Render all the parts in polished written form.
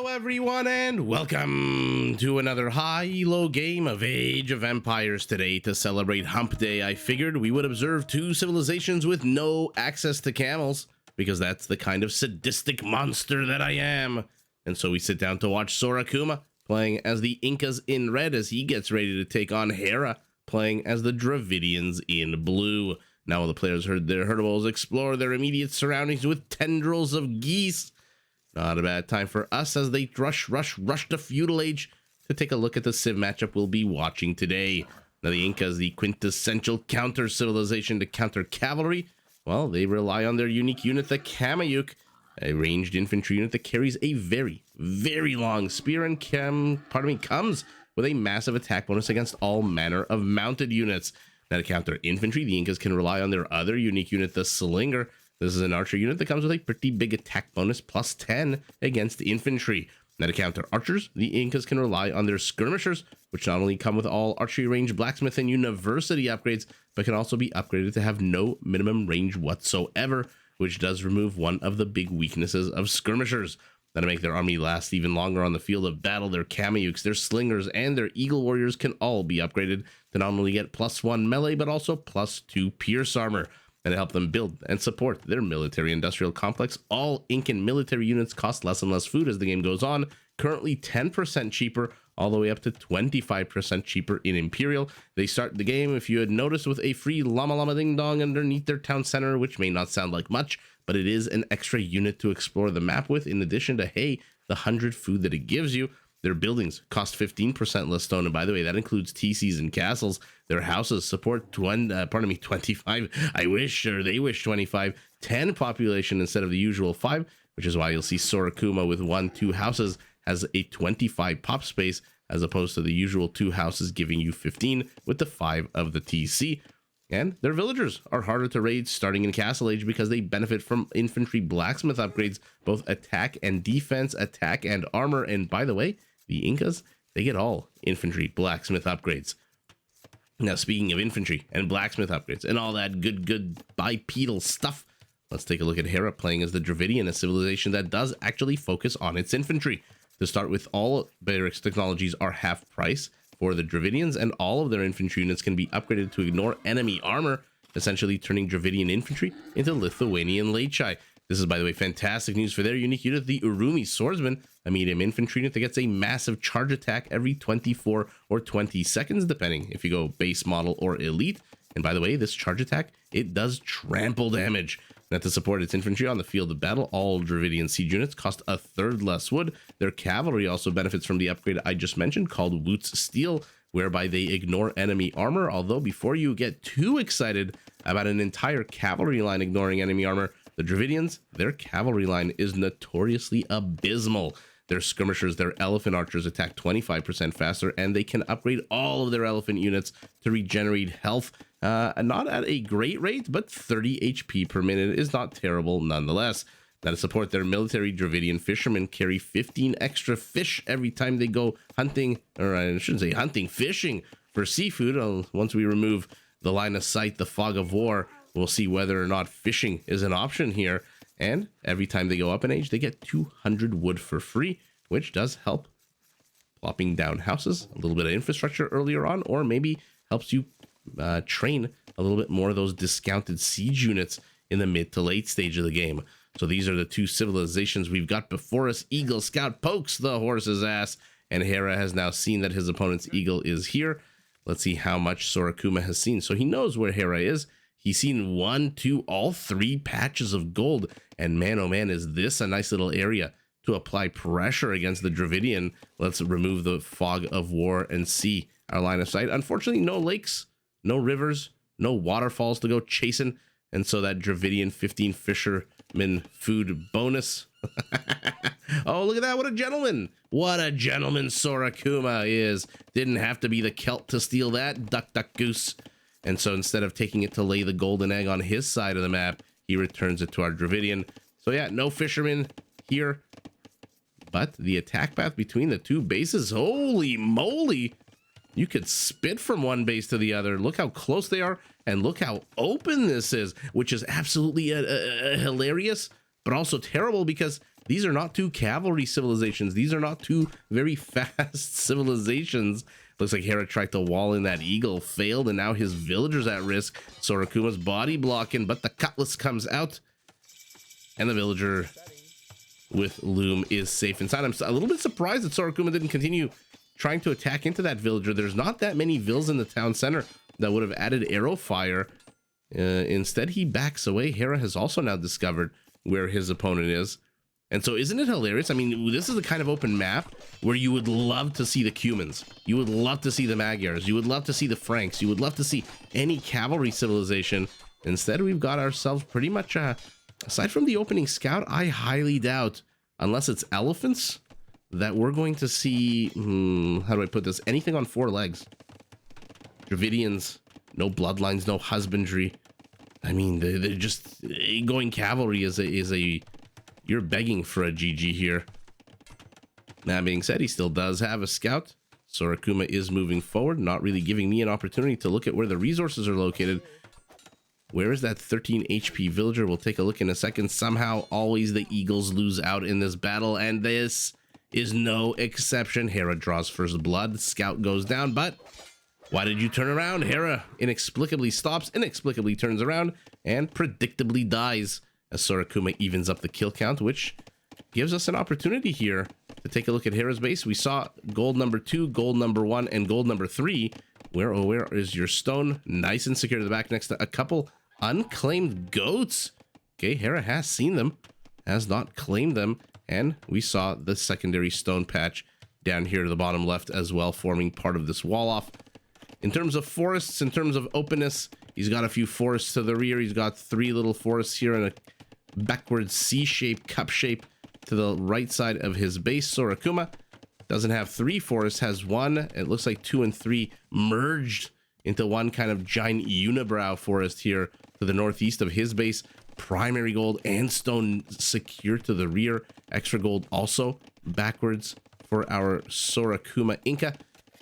Hello everyone and welcome to another high-low game of Age of Empires. Today, to celebrate Hump Day, I figured we would observe two civilizations with no access to camels, because that's the kind of sadistic monster that I am. And so we sit down to watch Sora Kuma playing as the Incas in red as he gets ready to take on Hera playing as the Dravidians in blue. Now all the players heard their herdables explore their immediate surroundings with tendrils of geese. Not a bad time for us as they rush to Feudal Age to take a look at the civ matchup we'll be watching today. Now the Incas, the quintessential counter civilization to counter cavalry, well, they rely on their unique unit, the Kamayuk, a ranged infantry unit that carries a very, very long spear and comes with a massive attack bonus against all manner of mounted units. Now to counter infantry, the Incas can rely on their other unique unit, the Slinger. This is an archer unit that comes with a pretty big attack bonus, plus 10 against infantry. Now to counter archers, the Incas can rely on their skirmishers, which not only come with all archery range, blacksmith, and university upgrades, but can also be upgraded to have no minimum range whatsoever, which does remove one of the big weaknesses of skirmishers. Now to make their army last even longer on the field of battle, their Kamayuks, their Slingers, and their Eagle Warriors can all be upgraded to not only get +1 melee, but also +2 pierce armor. And to help them build and support their military-industrial complex, all Incan military units cost less and less food as the game goes on, currently 10% cheaper, all the way up to 25% cheaper in Imperial. They start the game, if you had noticed, with a free Llama Llama Ding Dong underneath their town center, which may not sound like much, but it is an extra unit to explore the map with, in addition to, hey, the 100 food that it gives you. Their buildings cost 15% less stone, and by the way, that includes TCs and castles. Their houses support 25. I wish, or they wish 25, 10 population instead of the usual 5, which is why you'll see Sora Kuma with 2 houses has a 25 pop space, as opposed to the usual 2 houses giving you 15 with the 5 of the TC. And their villagers are harder to raid starting in Castle Age because they benefit from infantry blacksmith upgrades, both attack and defense, attack and armor. And by the way, the Incas, they get all infantry blacksmith upgrades. Now, speaking of infantry and blacksmith upgrades and all that good bipedal stuff, let's take a look at Hera playing as the Dravidian, a civilization that does actually focus on its infantry. To start with, all barracks technologies are half price for the Dravidians, and all of their infantry units can be upgraded to ignore enemy armor, essentially turning Dravidian infantry into Lithuanian Lechai. This is, by the way, fantastic news for their unique unit, the Urumi Swordsman, a medium infantry unit that gets a massive charge attack every 24 or 20 seconds, depending if you go base model or elite. And by the way, this charge attack, it does trample damage. Now, to support its infantry on the field of battle, all Dravidian siege units cost 1/3 less wood. Their cavalry also benefits from the upgrade I just mentioned called Woot's Steel, whereby they ignore enemy armor. Although before you get too excited about an entire cavalry line ignoring enemy armor, the Dravidians, their cavalry line is notoriously abysmal. Their skirmishers, their elephant archers attack 25% faster, and they can upgrade all of their elephant units to regenerate health. Not at a great rate, but 30 HP per minute is not terrible nonetheless. Now, to support their military, Dravidian fishermen carry 15 extra fish every time they go hunting, or I shouldn't say hunting, fishing for seafood. Once we remove the line of sight, the fog of war, we'll see whether or not fishing is an option here. And every time they go up in age, they get 200 wood for free, which does help plopping down houses, a little bit of infrastructure earlier on, or maybe helps you train a little bit more of those discounted siege units in the mid to late stage of the game. So these are the two civilizations we've got before us. Eagle Scout pokes the horse's ass, and Hera has now seen that his opponent's eagle is here. Let's see how much Sora Kuma has seen. So he knows where Hera is. He's seen 1, 2, all 3 patches of gold. And man, oh man, is this a nice little area to apply pressure against the Dravidian. Let's remove the fog of war and see our line of sight. Unfortunately, no lakes, no rivers, no waterfalls to go chasing. And so that Dravidian 15 fisherman food bonus. Oh, look at that. What a gentleman. What a gentleman Sora Kuma is. Didn't have to be the Celt to steal that. Duck, duck, goose. And so instead of taking it to lay the golden egg on his side of the map, he returns it to our Dravidian. So yeah, no fishermen here. But the attack path between the two bases, holy moly. You could spit from one base to the other. Look how close they are, and look how open this is, which is absolutely hilarious, but also terrible because These are not two cavalry civilizations. These are not two very fast civilizations. Looks like Hera tried to wall in that eagle, failed, and now his villager's at risk. Sora Kuma's body blocking, but the cutlass comes out, and the villager with loom is safe inside. I'm a little bit surprised that Sora Kuma didn't continue trying to attack into that villager. There's not that many vills in the town center that would have added arrow fire. Instead, he backs away. Hera has also now discovered where his opponent is. And so isn't it hilarious? I mean, this is the kind of open map where you would love to see the Cumans. You would love to see the Magyars. You would love to see the Franks. You would love to see any cavalry civilization. Instead, we've got ourselves pretty much, aside from the opening scout, I highly doubt, unless it's elephants, that we're going to see, how do I put this? Anything on 4 legs. Dravidians, no bloodlines, no husbandry. I mean, they're just going cavalry is a you're begging for a GG here. That being said, he still does have a scout. Sora Kuma is moving forward, not really giving me an opportunity to look at where the resources are located. Where is that 13 HP villager? We'll take a look in a second. Somehow, always the Eagles lose out in this battle, and this is no exception. Hera draws first blood. Scout goes down, but why did you turn around? Hera inexplicably stops, inexplicably turns around, and predictably dies as Sora Kuma evens up the kill count, which gives us an opportunity here to take a look at Hera's base. We saw gold number 2, gold number 1, and gold number 3. Where is your stone? Nice and secure to the back next to a couple unclaimed goats. Okay, Hera has seen them, has not claimed them, and we saw the secondary stone patch down here to the bottom left as well, forming part of this wall off. In terms of forests, in terms of openness, he's got a few forests to the rear. He's got 3 little forests here and a backwards C-shape, cup shape to the right side of his base. Sora Kuma doesn't have 3 forests, has 1. It looks like 2 and 3 merged into one kind of giant unibrow forest here to the northeast of his base. Primary gold and stone secure to the rear. Extra gold also backwards for our Sora Kuma Inca.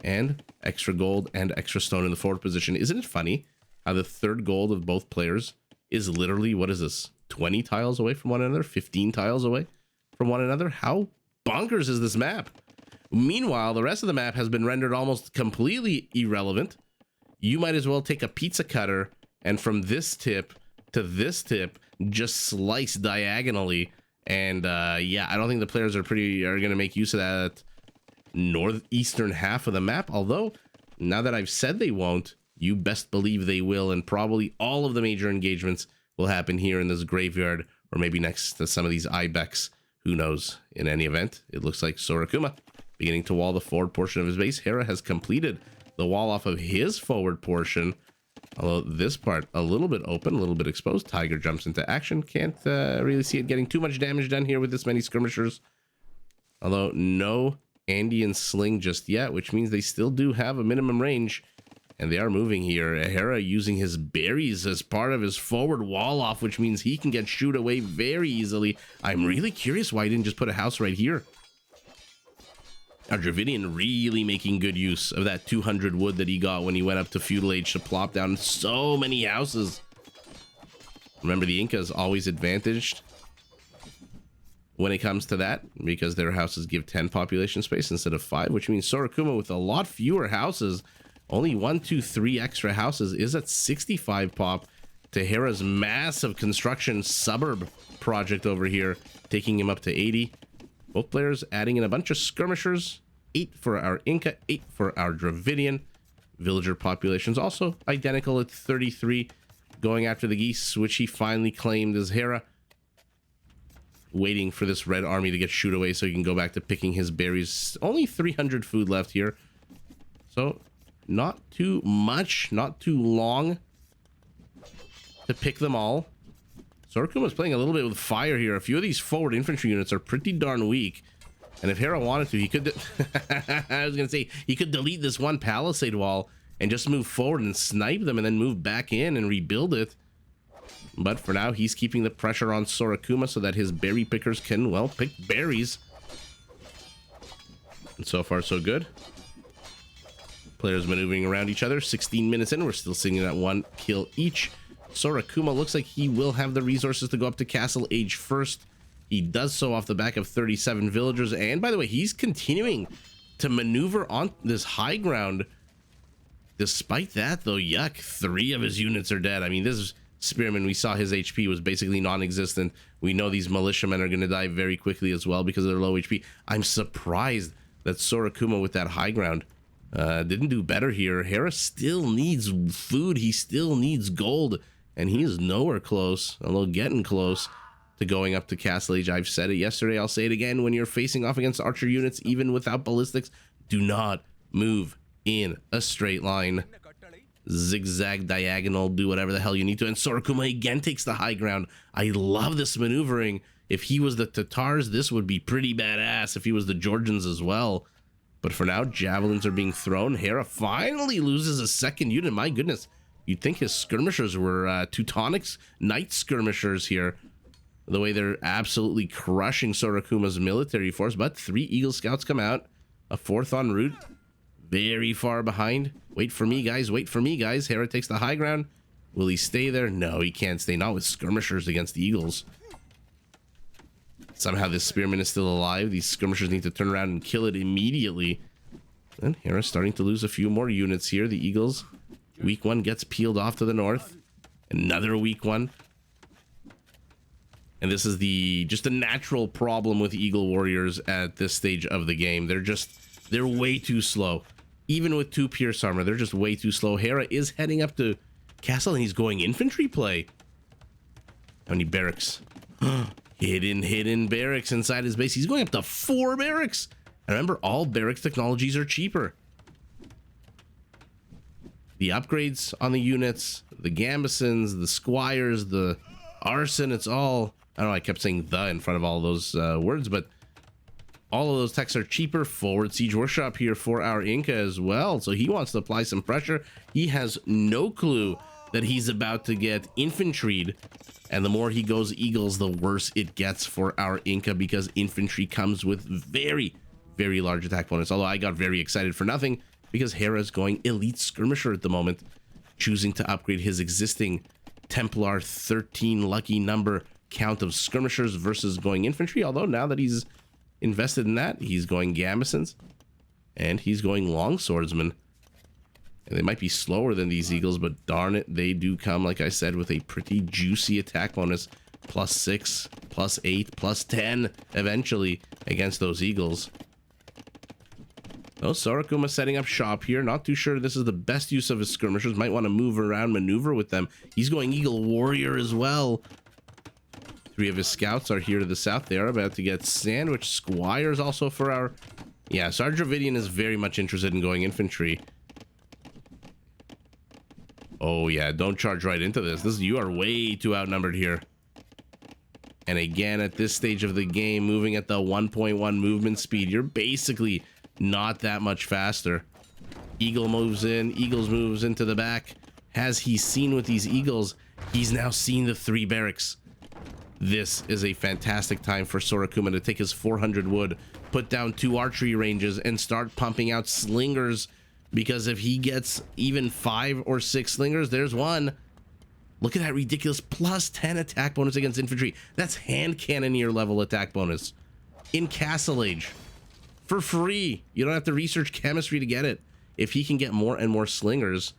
And extra gold and extra stone in the forward position. Isn't it funny how the 3rd gold of both players is literally, what is this, 20 tiles away from one another? 15 tiles away from one another? How bonkers is this map? Meanwhile, the rest of the map has been rendered almost completely irrelevant. You might as well take a pizza cutter and from this tip to this tip, just slice diagonally. And yeah, I don't think the players are going to make use of that northeastern half of the map, although now that I've said they won't, you best believe they will, and probably all of the major engagements will happen here in this graveyard, or maybe next to some of these ibex. Who knows? In any event, it looks like Sora Kuma beginning to wall the forward portion of his base. Hera has completed the wall off of his forward portion, although this part a little bit open, a little bit exposed. Tiger jumps into action. Can't really see it getting too much damage done here with this many skirmishers, although no Andean sling just yet, which means they still do have a minimum range, and they are moving here. Hera using his berries as part of his forward wall off, which means he can get shooed away very easily. I'm really curious why he didn't just put a house right here. Our Dravidian really making good use of that 200 wood that he got when he went up to Feudal Age to plop down so many houses. Remember, the Incas always advantaged when it comes to that, because their houses give 10 population space instead of 5, which means Sora Kuma with a lot fewer houses, only 1, 2, 3 extra houses, is at 65 pop to Hera's massive construction suburb project over here, taking him up to 80. Both players adding in a bunch of skirmishers, 8 for our Inca, 8 for our Dravidian. Villager populations also identical at 33, going after the geese, which he finally claimed as Hera. Waiting for this red army to get shoot away so he can go back to picking his berries. Only 300 food left here, so not too much, not too long to pick them all. Sora Kuma's playing a little bit with fire here. A few of these forward infantry units are pretty darn weak, and if Hera wanted to, he could I was gonna say he could delete this one palisade wall and just move forward and snipe them and then move back in and rebuild it. But for now, he's keeping the pressure on Sora Kuma so that his berry pickers can, well, pick berries. And so far, so good. Players maneuvering around each other. 16 minutes in, we're still sitting at 1 kill each. Sora Kuma looks like he will have the resources to go up to Castle Age first. He does so off the back of 37 villagers. And by the way, he's continuing to maneuver on this high ground. Despite that, though, yuck, 3 of his units are dead. I mean, this spearman, we saw his HP was basically non-existent. We know these militiamen are going to die very quickly as well because of their low HP. I'm surprised that Sora Kuma with that high ground didn't do better here. Hera still needs food. He still needs gold. And he is nowhere close, although getting close to going up to Castle Age. I've said it yesterday. I'll say it again. When you're facing off against archer units, even without ballistics, do not move in a straight line. Zigzag, diagonal, do whatever the hell you need to. And Sora Kuma again takes the high ground. I love this maneuvering. If he was the Tatars, this would be pretty badass. If he was the Georgians as well. But for now, javelins are being thrown. Hera finally loses a second unit. My goodness. You'd think his skirmishers were Teutonic Knight skirmishers here. The way they're absolutely crushing Sora Kuma's military force. But 3 Eagle Scouts come out. A 4th en route. Very far behind. Wait for me, guys. Wait for me, guys. Hera takes the high ground. Will he stay there? No, he can't stay. Not with skirmishers against Eagles. Somehow this spearman is still alive. These skirmishers need to turn around and kill it immediately. And Hera's starting to lose a few more units here. The Eagles. Weak one gets peeled off to the north. Another weak one. And this is just a natural problem with Eagle Warriors at this stage of the game. They're way too slow. Even with 2 Pierce Armor, they're just way too slow. Hera is heading up to Castle and he's going infantry play. How many barracks? Hidden barracks inside his base. He's going up to 4 barracks. And remember, all barracks technologies are cheaper. The upgrades on the units, the gambesons, the squires, the arson, it's all... I don't know, I kept saying the in front of all those words, but all of those techs are cheaper. Forward siege workshop here for our Inca as well. So he wants to apply some pressure. He has no clue that he's about to get infantryed. And the more he goes Eagles, the worse it gets for our Inca, because infantry comes with very, very large attack bonus. Although I got very excited for nothing, because Hera's going elite skirmisher at the moment, choosing to upgrade his existing Templar 13 lucky number count of skirmishers versus going infantry. Although now that he's invested in that, he's going gambesons and he's going long swordsmen. And they might be slower than these Eagles, but darn it, they do come, like I said, with a pretty juicy attack bonus. +6, +8, +10 eventually against those Eagles. Oh, Sora Kuma setting up shop here. Not too sure this is the best use of his skirmishers. Might want to move around, maneuver with them. He's going Eagle Warrior as well. 3 of his scouts are here to the south. They are about to get sandwich. Squires also for our... Yeah, so our Dravidian is very much interested in going infantry. Oh yeah, don't charge right into this. You are way too outnumbered here. And again, at this stage of the game, moving at the 1.1 movement speed, you're basically not that much faster. Eagle moves in. Eagles moves into the back. Has he seen with these Eagles? He's now seen the 3 barracks. This is a fantastic time for Sora Kuma to take his 400 wood, put down 2 archery ranges, and start pumping out slingers. Because if he gets even 5 or 6 slingers, there's one. Look at that ridiculous +10 attack bonus against infantry. That's hand cannoneer level attack bonus in Castle Age for free. You don't have to research chemistry to get it. If he can get more and more slingers,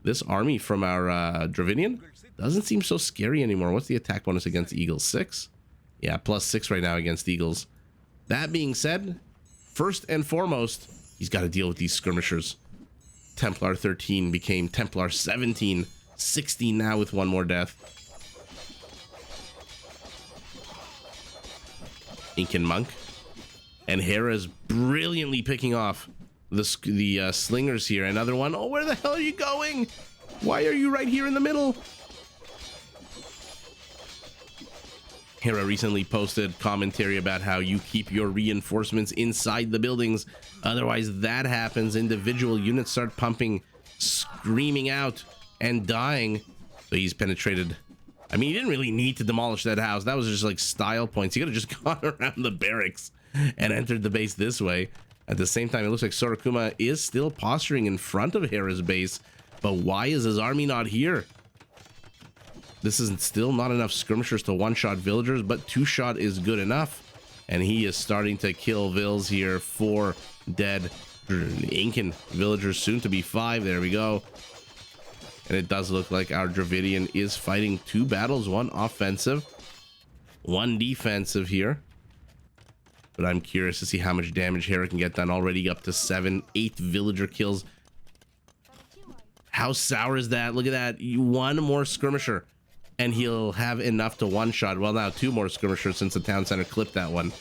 this army from our Dravidian doesn't seem so scary anymore. What's the attack bonus against Eagles? 6? Yeah, +6 right now against Eagles. That being said, first and foremost, he's got to deal with these skirmishers. Templar 13 became Templar 17. 16 now with 1 more death. Incan Monk. And Hera's brilliantly picking off the slingers here. Another one. Oh, where the hell are you going? Why are you right here in the middle? Hera recently posted commentary about how you keep your reinforcements inside the buildings. Otherwise, that happens. Individual units start pumping, screaming out, and dying. So he's penetrated. I mean, he didn't really need to demolish that house. That was just like style points. He could have just gone around the barracks and entered the base this way. At the same time, it looks like Sora Kuma is still posturing in front of Hera's base. But why is his army not here? This is still not enough skirmishers to one-shot villagers, but two-shot is good enough. And he is starting to kill vills here. 4 dead Incan villagers, soon to be 5. There we go. And it does look like our Dravidian is fighting 2 battles, 1 offensive, 1 defensive here. But I'm curious to see how much damage Hera can get done. Already up to 7, 8 villager kills. How sour is that? Look at that. 1 more skirmisher and he'll have enough to one-shot. Well, now 2 more skirmishers since the town center clipped that one.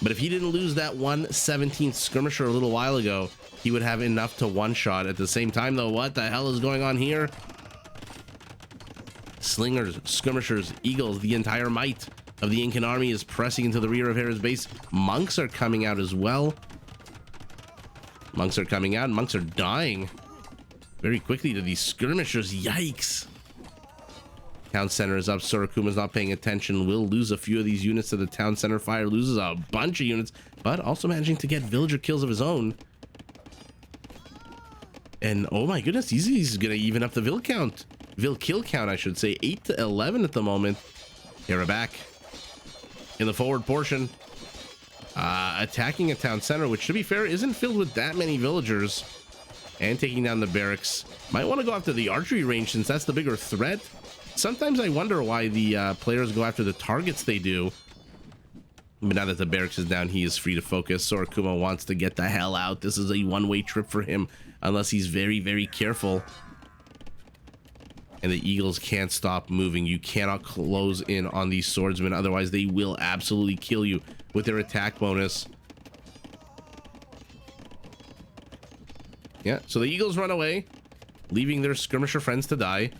But if he didn't lose that 1/17th skirmisher a little while ago, he would have enough to one-shot. At the same time, though, what the hell is going on here? Slingers, skirmishers, eagles, the entire might of the Incan army is pressing into the rear of Hera's base. Monks are coming out as well. Monks are coming out. Monks are dying very quickly to these skirmishers. Yikes. Town center is up. Sora Kuma's not paying attention. Will lose a few of these units to the town center fire. Loses a bunch of units, but also managing to get villager kills of his own. And oh my goodness, he's gonna even up the vill count. Vill kill count, I should say. 8 to 11 at the moment. Hera back in the forward portion. Attacking a town center, which to be fair isn't filled with that many villagers. And taking down the barracks. Might want to go after the archery range since that's the bigger threat. Sometimes I wonder why the players go after the targets they do. But now that the barracks is down, he is free to focus. Sora Kuma wants to get the hell out. This is a one-way trip for him unless he's very, very careful. And the eagles can't stop moving. You cannot close in on these swordsmen, otherwise they will absolutely kill you with their attack bonus. Yeah, so the eagles run away, leaving their skirmisher friends to die.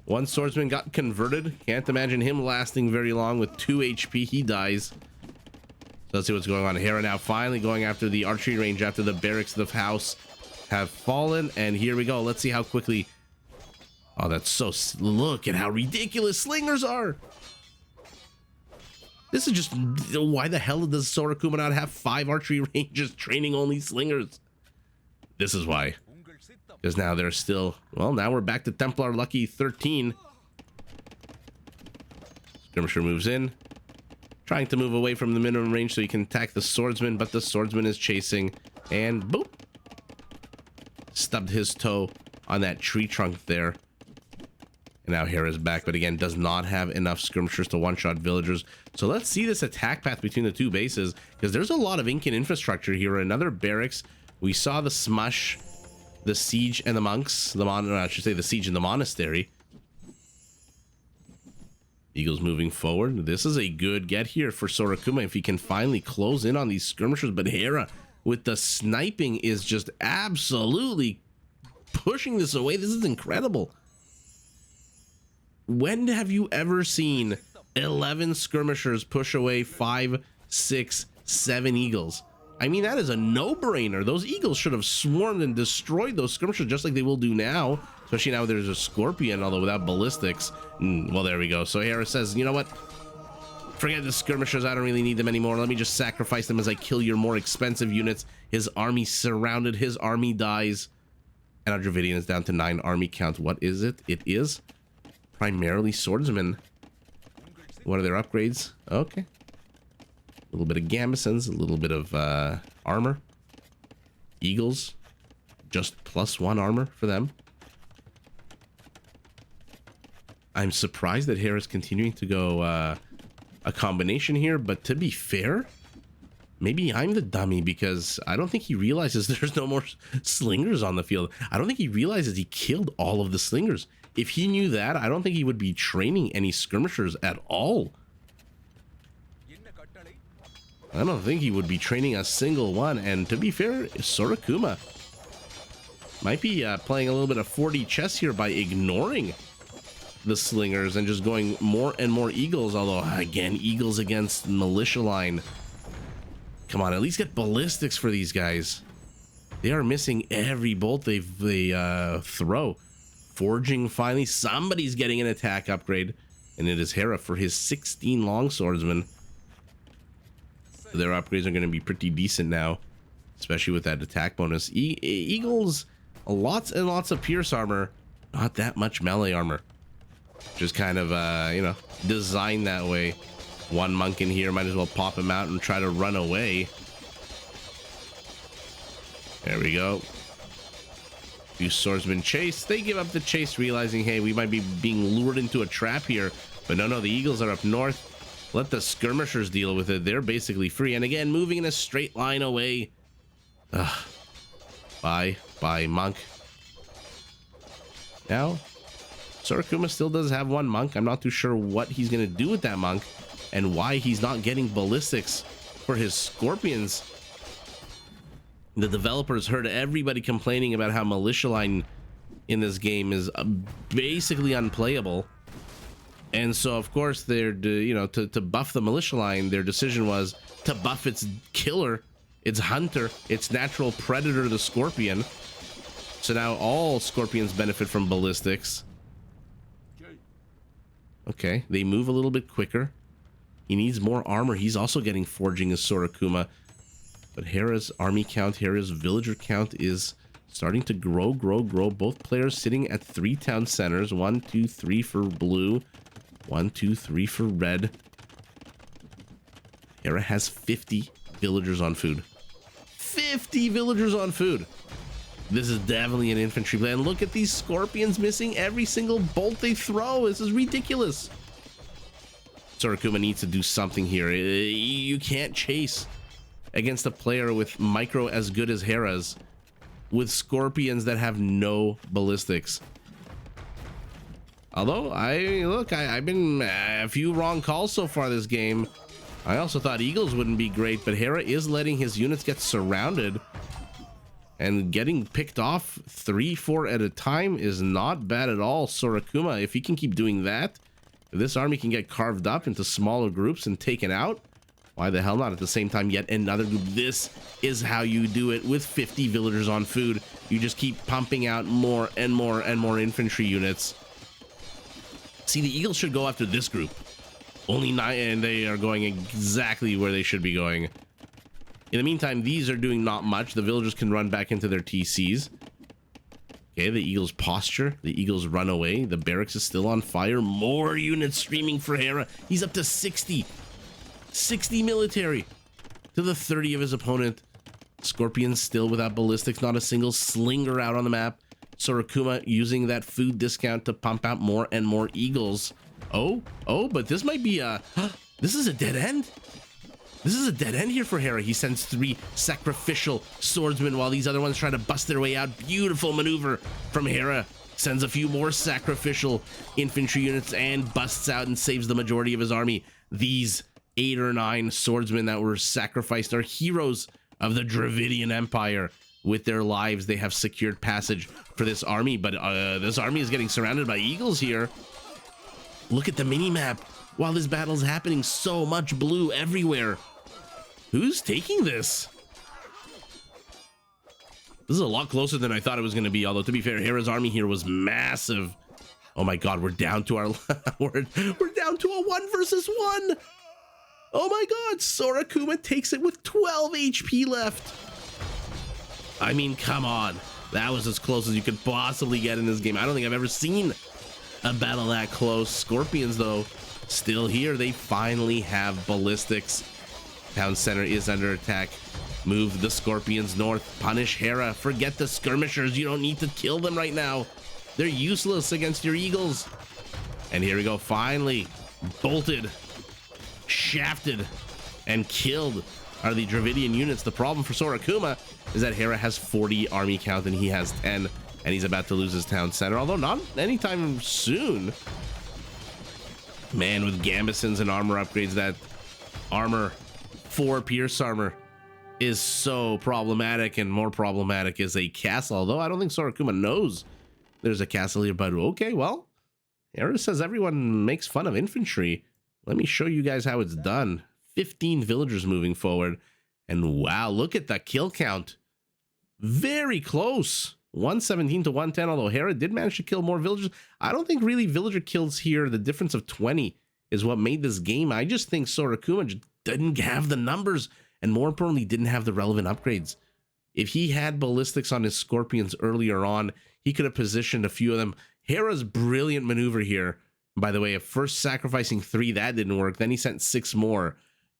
1 swordsman got converted. Can't imagine him lasting very long with 2 HP. He dies. So let's see what's going on. Hera now finally going after the archery range after the barracks of the house have fallen. And here we go. Let's see how quickly. Oh, that's so... Look at how ridiculous slingers are. This is just... Why the hell does Sora Kuma not have 5 archery ranges training only slingers? This is why. Because now they're still... Well, now we're back to Templar Lucky 13. Skirmisher moves in. Trying to move away from the minimum range so he can attack the swordsman, but the swordsman is chasing. And boop! Stubbed his toe on that tree trunk there. And now Hera's back, but again, does not have enough skirmishers to one-shot villagers. So let's see this attack path between the 2 bases, because there's a lot of Incan infrastructure here. Another barracks. We saw the smush, the siege, and the monks. I should say the siege and the monastery. Eagles moving forward. This is a good get here for Sora Kuma if he can finally close in on these skirmishers. But Hera with the sniping is just absolutely pushing this away. This is incredible. When have you ever seen 11 skirmishers push away 5, 6, 7 eagles? I mean, that is a no-brainer. Those eagles should have swarmed and destroyed those skirmishers just like they will do now. Especially now there's a scorpion, although without ballistics. Well, there we go. So Hera says, you know what? Forget the skirmishers. I don't really need them anymore. Let me just sacrifice them as I kill your more expensive units. His army surrounded. His army dies. And our Dravidian is down to 9 army count. What is it? It is primarily swordsmen. What are their upgrades? Okay. A little bit of gambesons, a little bit of armor. Eagles, just +1 armor for them. I'm surprised that Hera's continuing to go a combination here, but to be fair, maybe I'm the dummy because I don't think he realizes there's no more slingers on the field. I don't think he realizes he killed all of the slingers. If he knew that, I don't think he would be training any skirmishers at all. I don't think he would be training a single one. And to be fair, Sora Kuma might be playing a little bit of 4D chess here by ignoring the slingers and just going more and more eagles. Although, again, eagles against militia line. Come on, at least get ballistics for these guys. They are missing every bolt they throw. Forging, finally. Somebody's getting an attack upgrade. And it is Hera for his 16 longswordsmen. Their upgrades are going to be pretty decent now, especially with that attack bonus. Eagles, lots and lots of pierce armor, not that much melee armor. Just kind of, you know, designed that way. One monk in here, might as well pop him out and try to run away. There we go. Few swordsmen chase. They give up the chase, realizing, hey, we might be being lured into a trap here. But no, the Eagles are up north. Let the skirmishers deal with it. They're basically free. And again, moving in a straight line away. Ugh. Bye, monk. Now, Sora Kuma still does have one monk. I'm not too sure what he's going to do with that monk and why he's not getting ballistics for his scorpions. The developers heard everybody complaining about how militia line in this game is basically unplayable. And so, of course, they're, you know, to buff the militia line, their decision was to buff its killer, its hunter, its natural predator, the scorpion. So now all scorpions benefit from ballistics. Okay, they move a little bit quicker. He needs more armor. He's also getting forging as Sora Kuma. But Hera's army count, Hera's villager count is starting to grow. Both players sitting at 3 town centers. 1, 2, 3 for blue. 1, 2, 3 for red. Hera has 50 villagers on food. 50 villagers on food. This is definitely an infantry play. And look at these scorpions missing every single bolt they throw. This is ridiculous. Sora Kuma needs to do something here. You can't chase against a player with micro as good as Hera's, with scorpions that have no ballistics. Although, I've been a few wrong calls so far this game. I also thought Eagles wouldn't be great, but Hera is letting his units get surrounded. And getting picked off 3, 4 at a time is not bad at all. Sora Kuma, if he can keep doing that, if this army can get carved up into smaller groups and taken out, why the hell not? At the same time, yet another group. This is how you do it with 50 villagers on food. You just keep pumping out more and more and more infantry units. See, the Eagles should go after this group. Only 9, and they are going exactly where they should be going. In the meantime, these are doing not much. The villagers can run back into their TCs. Okay, the Eagles posture. The Eagles run away. The barracks is still on fire. More units streaming for Hera. He's up to 60. 60 military to the 30 of his opponent. Scorpions still without ballistics. Not a single slinger out on the map. Sora Kuma using that food discount to pump out more and more Eagles. Oh, but this might be a... This is a dead end. This is a dead end here for Hera. He sends 3 sacrificial swordsmen while these other ones try to bust their way out. Beautiful maneuver from Hera. Sends a few more sacrificial infantry units and busts out and saves the majority of his army. These 8 or 9 swordsmen that were sacrificed are heroes of the Dravidian Empire. With their lives, they have secured passage for this army, but this army is getting surrounded by Eagles here. Look at the mini-map. While this battle is happening, so much blue everywhere. Who's taking this? This is a lot closer than I thought it was going to be, although to be fair, Hera's army here was massive. Oh my god, we're down to our we're down to a 1 versus 1. Oh my god, Sora Kuma takes it with 12 HP left. I mean, come on. That was as close as you could possibly get in this game. I don't think I've ever seen a battle that close. Scorpions, though, still here. They finally have ballistics. Town center is under attack. Move the Scorpions north. Punish Hera. Forget the skirmishers. You don't need to kill them right now. They're useless against your Eagles. And here we go. Finally, bolted, shafted, and killed are the Dravidian units. The problem for Sora Kuma is that Hera has 40 army count and he has 10, and he's about to lose his town center, although not anytime soon. Man, with gambesons and armor upgrades, that armor, 4 pierce armor, is so problematic, and more problematic is a castle, although I don't think Sora Kuma knows there's a castle here. But okay, well, Hera says everyone makes fun of infantry. Let me show you guys how it's done. 15 villagers moving forward, and wow, look at the kill count. Very close. 117 to 110, although Hera did manage to kill more villagers. I don't think really villager kills here. The difference of 20 is what made this game. I just think Sora Kuma just didn't have the numbers, and more importantly, didn't have the relevant upgrades. If he had ballistics on his Scorpions earlier on, he could have positioned a few of them. Hera's brilliant maneuver here By the way, at first sacrificing 3, that didn't work. Then he sent 6 more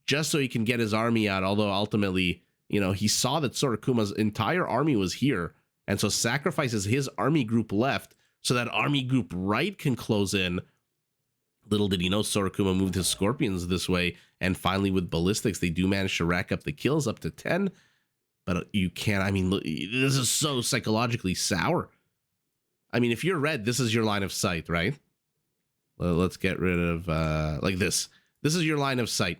just so he can get his army out. Although ultimately, you know, he saw that Sora Kuma's entire army was here. And so sacrifices his army group left so that army group right can close in. Little did he know Sora Kuma moved his Scorpions this way. And finally with Ballistics, they do manage to rack up the kills up to 10. But you can't, I mean, look, this is so psychologically sour. I mean, if you're red, this is your line of sight, right? Let's get rid of, like this. This is your line of sight.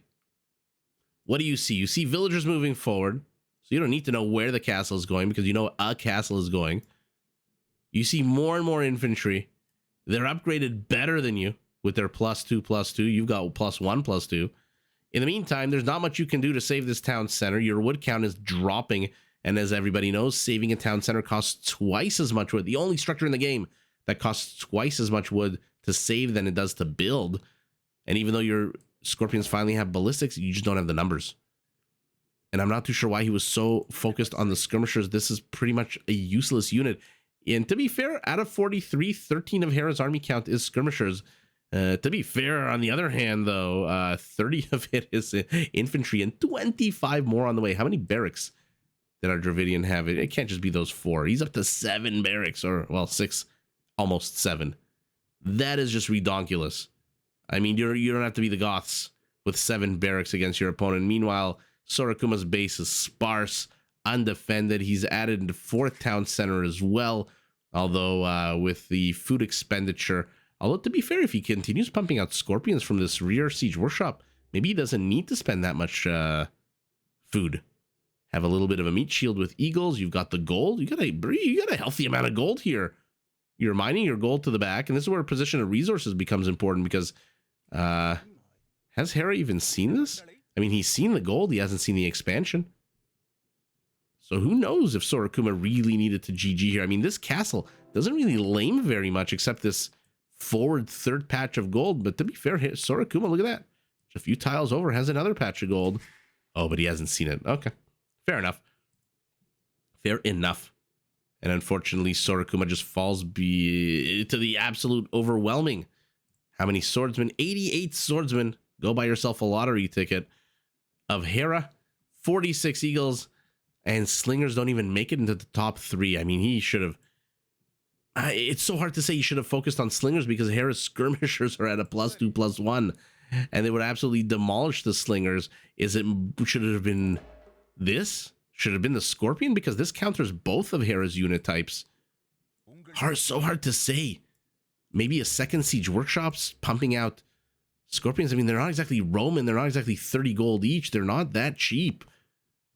What do you see? You see villagers moving forward. So you don't need to know where the castle is going because you know a castle is going. You see more and more infantry. They're upgraded better than you with their +2/+2. You've got +1/+2. In the meantime, there's not much you can do to save this town center. Your wood count is dropping. And as everybody knows, saving a town center costs twice as much wood. The only structure in the game that costs twice as much wood to save than it does to build. And even though your Scorpions finally have Ballistics, you just don't have the numbers. And I'm not too sure why he was so focused on the skirmishers. This is pretty much a useless unit. And to be fair, out of 43, 13 of Hera's army count is skirmishers. To be fair, on the other hand, though, 30 of it is infantry and 25 more on the way. How many barracks did our Dravidian have? It can't just be those 4. He's up to 7 barracks, or, well, 6, almost 7. That is just redonkulous. I mean, you don't have to be the Goths with 7 barracks against your opponent. Meanwhile, Sora Kuma's base is sparse, undefended. He's added the 4th town center as well, although with the food expenditure. Although, to be fair, if he continues pumping out Scorpions from this rear siege workshop, maybe he doesn't need to spend that much food. Have a little bit of a meat shield with eagles. You've got the gold. You got a healthy amount of gold here. You're mining your gold to the back, and this is where position of resources becomes important because has Hera even seen this? I mean, he's seen the gold. He hasn't seen the expansion. So who knows if Sora Kuma really needed to GG here. I mean, this castle doesn't really lame very much except this forward 3rd patch of gold. But to be fair, Sora Kuma, look at that. Just a few tiles over, has another patch of gold. Oh, but he hasn't seen it. Okay. Fair enough. Fair enough. And unfortunately, Sora Kuma just falls to the absolute overwhelming. How many swordsmen? 88 swordsmen. Go buy yourself a lottery ticket. Of Hera, 46 eagles, and slingers don't even make it into the top 3. I mean, he should have. It's so hard to say he should have focused on slingers because Hera's skirmishers are at a +2/+1, and they would absolutely demolish the slingers. Should it have been this? Should it have been the Scorpion? Because this counters both of Hera's unit types. So hard to say. Maybe a 2nd siege workshops pumping out Scorpions. I mean, they're not exactly Roman. They're not exactly 30 gold each. They're not that cheap.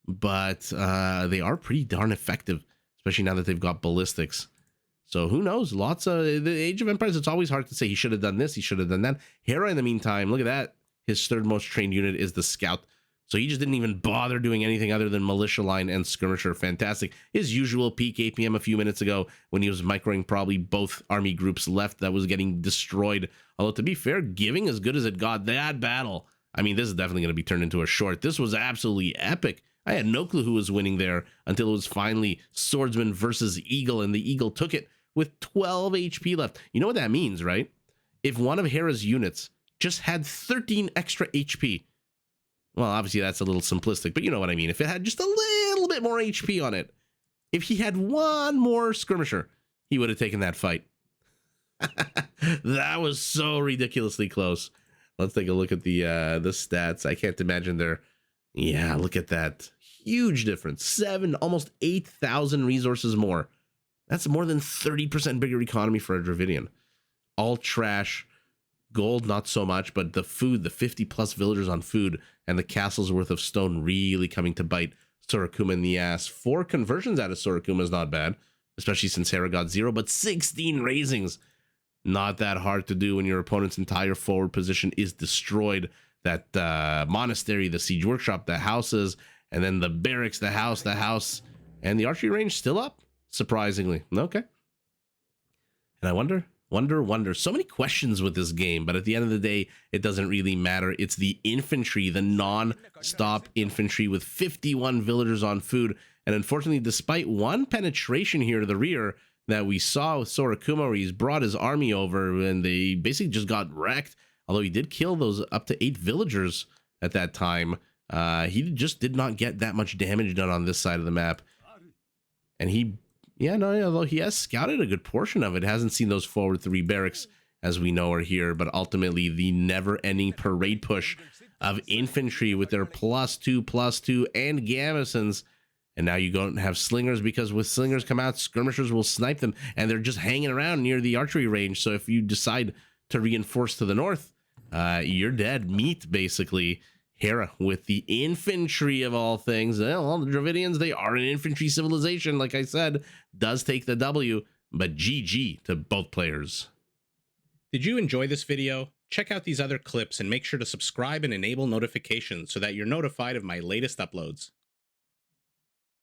But they are pretty darn effective, especially now that they've got Ballistics. So who knows? Lots of the Age of Empires. It's always hard to say. He should have done this. He should have done that. Hera, in the meantime, look at that. His 3rd most trained unit is the Scout. So he just didn't even bother doing anything other than militia line and skirmisher. Fantastic. His usual peak APM a few minutes ago when he was microing probably both army groups left that was getting destroyed. Although, to be fair, giving as good as it got. That battle, I mean, this is definitely going to be turned into a short. This was absolutely epic. I had no clue who was winning there until it was finally Swordsman versus Eagle, and the Eagle took it with 12 HP left. You know what that means, right? If one of Hera's units just had 13 extra HP, well, obviously that's a little simplistic, but you know what I mean. If it had just a little bit more HP on it, if he had one more skirmisher, he would have taken that fight. That was so ridiculously close. Let's take a look at the stats. I can't imagine they're... Yeah, look at that. Huge difference. Almost 8,000 resources more. That's more than 30% bigger economy for a Dravidian. All trash. Gold, not so much, but the food, the 50+ villagers on food, and the castle's worth of stone really coming to bite Sora Kuma in the ass. 4 conversions out of Sora Kuma is not bad, especially since Hera got 0, but 16 raisings. Not that hard to do when your opponent's entire forward position is destroyed. That monastery, the siege workshop, the houses, and then the barracks, the house, and the archery range still up, surprisingly. Okay. And I wonder. So many questions with this game, but at the end of the day, it doesn't really matter. It's the infantry, the non-stop infantry with 51 villagers on food. And unfortunately, despite 1 penetration here to the rear, that we saw with Sora Kuma, where he's brought his army over and they basically just got wrecked. Although he did kill those up to 8 villagers at that time, he just did not get that much damage done on this side of the map. And although he has scouted a good portion of it, hasn't seen those forward 3 barracks as we know are here, but ultimately the never-ending parade push of infantry with their +2/+2 and garrisons. And now you don't have slingers, because with slingers come out, skirmishers will snipe them, and they're just hanging around near the archery range. So if you decide to reinforce to the north, you're dead meat, basically. Hera with the infantry of all things. Well, the Dravidians, they are an infantry civilization, like I said, does take the W, but GG to both players. Did you enjoy this video? Check out these other clips and make sure to subscribe and enable notifications so that you're notified of my latest uploads.